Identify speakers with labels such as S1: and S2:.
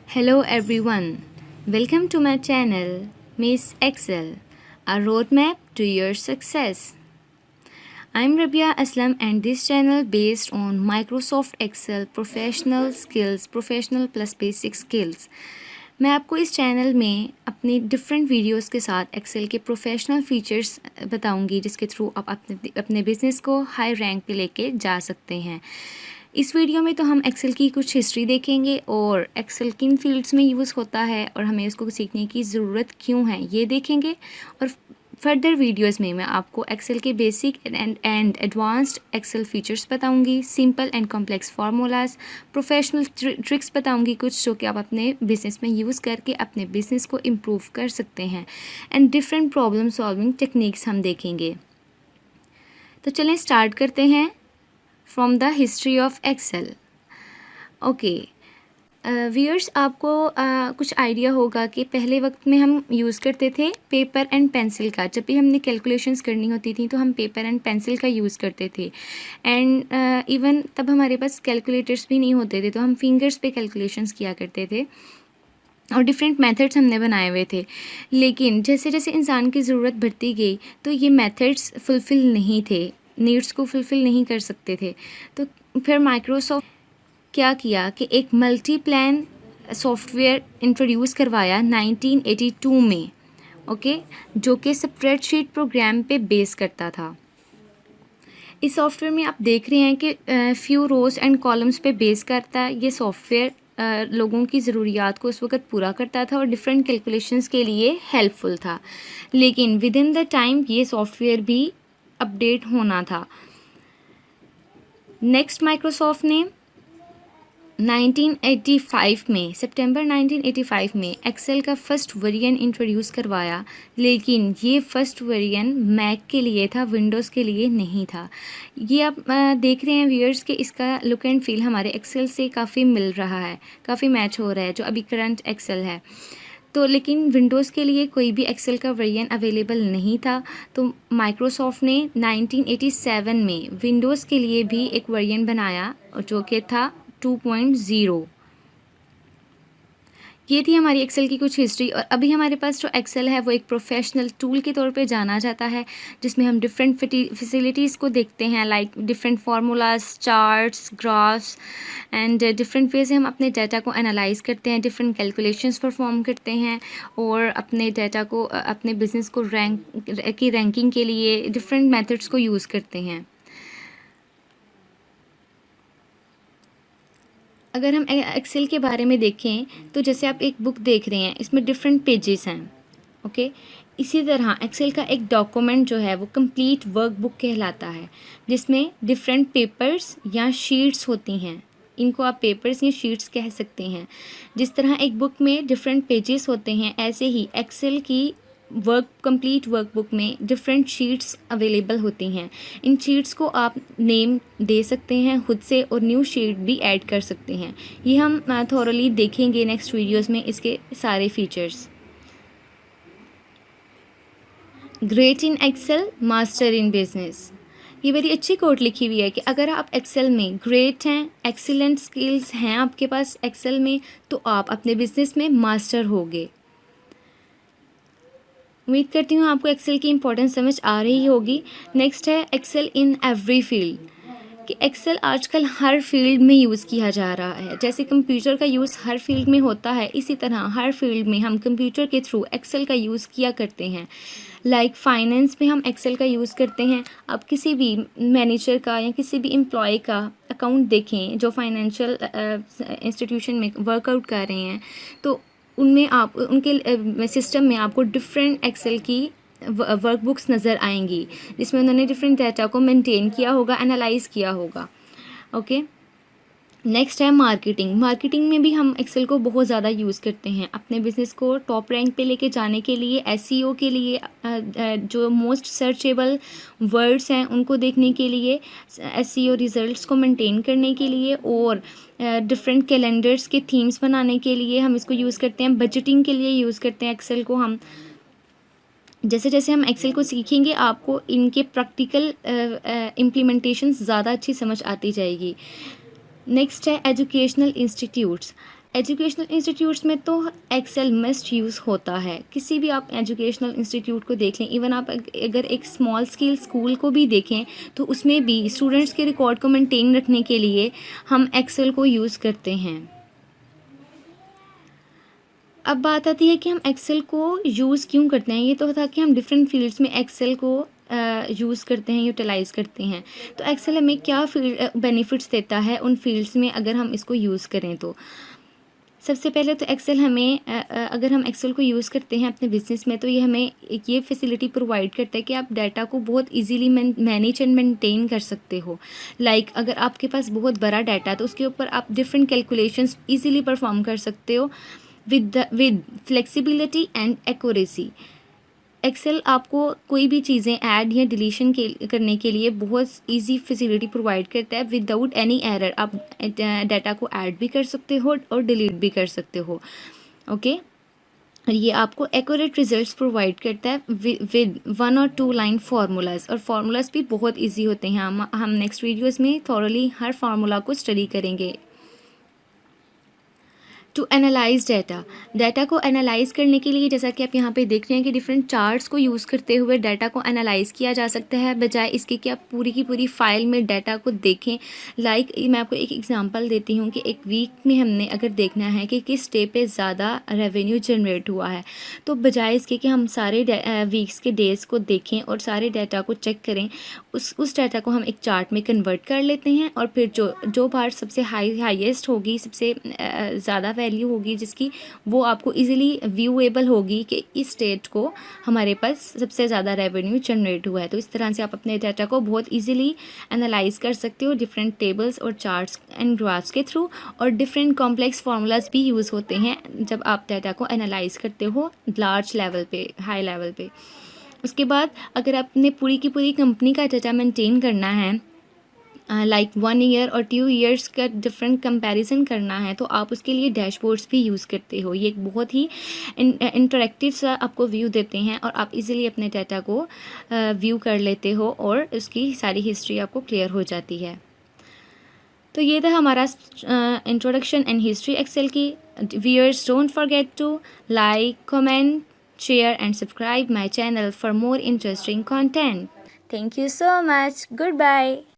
S1: Hello everyone, welcome to my channel Miss Excel, a roadmap to your success. I'm Rabia Aslam and this channel based on Microsoft Excel professional skills, professional plus basic skills. मैं आपको इस channel में अपनी different videos के साथ Excel के professional features बताऊंगी जिसके थ्रू आप अपने बिज़नेस को हाई रैंक पे लेके जा सकते हैं। इस वीडियो में तो हम एक्सेल की कुछ हिस्ट्री देखेंगे और एक्सेल किन फील्ड्स में यूज़ होता है और हमें इसको सीखने की ज़रूरत क्यों है ये देखेंगे। और फर्दर वीडियोस में मैं आपको एक्सेल के basic and advanced Excel features बताऊंगी, simple and complex formulas, professional tricks बताऊंगी कुछ जो कि आप अपने बिजनेस में यूज़ करके अपने बिजनेस को इम्प्रूव कर सकते हैं and different problem solving techniques हम देखेंगे। तो चलें स्टार्ट करते हैं from the history of Excel. Okay viewers, आपको कुछ आइडिया होगा कि पहले वक्त में हम यूज़ करते थे पेपर एंड पेंसिल का। जब भी हमने कैलकुलेशंस करनी होती थी तो हम पेपर एंड पेंसिल का यूज़ करते थे एंड इवन तब हमारे पास कैलकुलेटर्स भी नहीं होते थे तो हम फिंगर्स पे कैलकुलेशंस किया करते थे और डिफरेंट मेथड्स हमने बनाए हुए थे। लेकिन जैसे जैसे इंसान की ज़रूरत बढ़ती गई तो ये मेथड्स फुलफ़िल नहीं थे, नीड्स को फुलफ़िल नहीं कर सकते थे। तो फिर माइक्रोसॉफ्ट क्या किया कि एक मल्टी प्लान सॉफ्टवेयर इंट्रोड्यूस करवाया 1982 में, ओके, जो कि स्प्रेडशीट प्रोग्राम पे बेस करता था। इस सॉफ्टवेयर में आप देख रहे हैं कि फ्यू रोज़ एंड कॉलम्स पे बेस करता है। ये सॉफ्टवेयर लोगों की ज़रूरियात को उस वक्त पूरा करता था और डिफरेंट कैलकुलेशंस के लिए हेल्पफुल था। लेकिन विद इन द टाइम ये सॉफ्टवेयर भी अपडेट होना था। नेक्स्ट माइक्रोसॉफ्ट ने 1985 में, सितंबर 1985 में एक्सेल का फर्स्ट वेरिएंट इंट्रोड्यूस करवाया। लेकिन ये फर्स्ट वेरिएंट मैक के लिए था, विंडोज़ के लिए नहीं था। ये आप देख रहे हैं व्यूअर्स कि इसका लुक एंड फील हमारे एक्सेल से काफ़ी मिल रहा है, काफ़ी मैच हो रहा है जो अभी करंट एक्सेल है। तो लेकिन विंडोज़ के लिए कोई भी एक्सेल का वेरिएंट अवेलेबल नहीं था। तो माइक्रोसॉफ्ट ने 1987 में विंडोज़ के लिए भी एक वेरिएंट बनाया जो कि था 2.0। ये थी हमारी एक्सेल की कुछ हिस्ट्री। और अभी हमारे पास जो एक्सेल है वो एक प्रोफेशनल टूल के तौर पे जाना जाता है जिसमें हम डिफरेंट फैसिलिटीज़ को देखते हैं, like different formulas, charts, graphs and different way से हम अपने डाटा को एनालाइज करते हैं, डिफरेंट कैलकुलेशंस परफॉर्म करते हैं और अपने डाटा को अपने बिजनेस को रैंकिंग के लिए डिफरेंट मेथड्स को यूज़ करते हैं। अगर हम एक्सेल के बारे में देखें तो जैसे आप एक बुक देख रहे हैं, इसमें डिफरेंट पेजेस हैं, ओके। इसी तरह एक्सेल का एक डॉक्यूमेंट जो है वो कंप्लीट वर्कबुक कहलाता है जिसमें डिफरेंट पेपर्स या शीट्स होती हैं। इनको आप पेपर्स या शीट्स कह सकते हैं। जिस तरह एक बुक में डिफरेंट पेजेस होते हैं ऐसे ही एक्सेल की कंप्लीट वर्कबुक में डिफरेंट शीट्स अवेलेबल होती हैं। इन शीट्स को आप नेम दे सकते हैं खुद से और न्यू शीट भी ऐड कर सकते हैं। ये हम थॉरली देखेंगे नेक्स्ट वीडियोस में इसके सारे features. Great in Excel, master in business. ये बड़ी अच्छी कोट लिखी हुई है कि अगर आप एक्सेल में ग्रेट हैं, एक्सीलेंट स्किल्स हैं आपके पास एक्सेल में, तो आप अपने बिजनेस में मास्टर होगे। उम्मीद करती हूँ आपको एक्सेल की इंपॉर्टेंस समझ आ रही होगी। नेक्स्ट है एक्सेल इन एवरी फील्ड, कि एक्सेल आजकल हर फील्ड में यूज़ किया जा रहा है। जैसे कंप्यूटर का यूज़ हर फील्ड में होता है, इसी तरह हर फील्ड में हम कंप्यूटर के थ्रू एक्सेल का यूज़ किया करते हैं। लाइक फाइनेंस में हम एक्सेल का यूज़ करते हैं। आप किसी भी मैनेजर का या किसी भी एम्प्लॉय का अकाउंट देखें जो फाइनेंशियल इंस्टीट्यूशन में वर्कआउट कर रहे हैं, तो उनमें आप उनके सिस्टम में आपको डिफरेंट एक्सेल की वर्कबुक्स नज़र आएंगी जिसमें उन्होंने डिफरेंट डाटा को मेंटेन किया होगा, एनालाइज किया होगा, ओके। नेक्स्ट है मार्केटिंग। मार्केटिंग में भी हम एक्सेल को बहुत ज़्यादा यूज़ करते हैं अपने बिज़नेस को टॉप रैंक पे लेके जाने के लिए, एसईओ के लिए, जो मोस्ट सर्चेबल वर्ड्स हैं उनको देखने के लिए, एसईओ रिजल्ट्स को मेंटेन करने के लिए और डिफरेंट कैलेंडर्स के थीम्स बनाने के लिए हम इसको यूज़ करते हैं। बजटिंग के लिए यूज़ करते हैं एक्सेल को हम। जैसे जैसे हम एक्सेल को सीखेंगे आपको इनके प्रैक्टिकल इम्प्लीमेंटेशन ज़्यादा अच्छी समझ आती जाएगी। नेक्स्ट है एजुकेशनल इंस्टीट्यूट्स। एजुकेशनल इंस्टीट्यूट्स में तो एक्सेल मस्ट यूज़ होता है। किसी भी आप एजुकेशनल इंस्टीट्यूट को देख लें, इवन आप अगर एक स्मॉल स्केल स्कूल को भी देखें तो उसमें भी स्टूडेंट्स के रिकॉर्ड को मेंटेन रखने के लिए हम एक्सेल को यूज़ करते हैं। अब बात आती है कि हम एक्सेल को यूज़ क्यों करते हैं। ये तो था कि हम डिफरेंट फील्ड्स में एक्सेल को यूज़ करते हैं, यूटिलाइज़ करते हैं। तो एक्सेल हमें क्या बेनिफिट्स देता है उन फील्ड्स में अगर हम इसको यूज़ करें तो। सबसे पहले तो एक्सेल हमें अगर हम एक्सेल को यूज़ करते हैं अपने बिज़नेस में तो ये हमें ये फैसिलिटी प्रोवाइड करता है कि आप डाटा को बहुत इजीली मैनेज एंड मेंटेन कर सकते हो। लाइक अगर आपके पास बहुत बड़ा डाटा है तो उसके ऊपर आप डिफरेंट कैलकुलेशंस इजीली परफॉर्म कर सकते हो with flexibility and accuracy. Excel आपको कोई भी चीज़ें ऐड या डिलीशन करने के लिए बहुत इजी फैसिलिटी प्रोवाइड करता है विदाउट एनी एरर। आप डाटा को ऐड भी कर सकते हो और डिलीट भी कर सकते हो। ओके, और ये आपको एक्यूरेट रिजल्ट्स प्रोवाइड करता है विद 1 और 2 लाइन फार्मूलाज, और फार्मूलाज भी बहुत इजी होते हैं। हम नेक्स्ट वीडियोस में थॉरली हर फार्मूला को स्टडी करेंगे। टू एनालाइज डाटा को एनालाइज करने के लिए जैसा कि आप यहाँ पे देख रहे हैं कि डिफरेंट चार्ट्स को यूज़ करते हुए डाटा को एनालाइज किया जा सकता है, बजाय इसके कि आप पूरी की पूरी फाइल में डाटा को देखें। लाइक मैं आपको एक एग्जांपल देती हूँ कि एक वीक में हमने अगर देखना है कि किस डे पे ज़्यादा रेवेन्यू जनरेट हुआ है, तो बजाय इसके कि हम सारे वीक्स के डेज़ को देखें और सारे डाटा को चेक करें, उस डाटा को हम एक चार्ट में कन्वर्ट कर लेते हैं और फिर जो बार सबसे हाईएस्ट होगी, सबसे ज़्यादा वैल्यू होगी जिसकी, वो आपको इजीली व्यूएबल होगी कि इस डेट को हमारे पास सबसे ज़्यादा रेवेन्यू जनरेट हुआ है। तो इस तरह से आप अपने डाटा को बहुत इजीली एनालाइज कर सकते हो डिफरेंट टेबल्स और चार्ट्स एंड ग्राफ्स के थ्रू। और डिफरेंट कॉम्प्लेक्स फार्मूलाज भी यूज़ होते हैं जब आप डाटा को एनालाइज करते हो लार्ज लेवल पे, हाई लेवल पे। उसके बाद अगर आपने पूरी की पूरी कंपनी का डाटा मेंटेन करना है, लाइक 1 ईयर और 2 ईयर्स का डिफरेंट कंपैरिजन करना है, तो आप उसके लिए डैशबोर्ड्स भी यूज़ करते हो। ये एक बहुत ही इंटरेक्टिव सा आपको व्यू देते हैं और आप इजीली अपने डाटा को व्यू कर लेते हो और उसकी सारी हिस्ट्री आपको क्लियर हो जाती है। तो ये था हमारा इंट्रोडक्शन एंड हिस्ट्री एक्सेल की। Viewers, don't forget to like, comment, share and subscribe my channel for more interesting content. Thank you so much. Goodbye.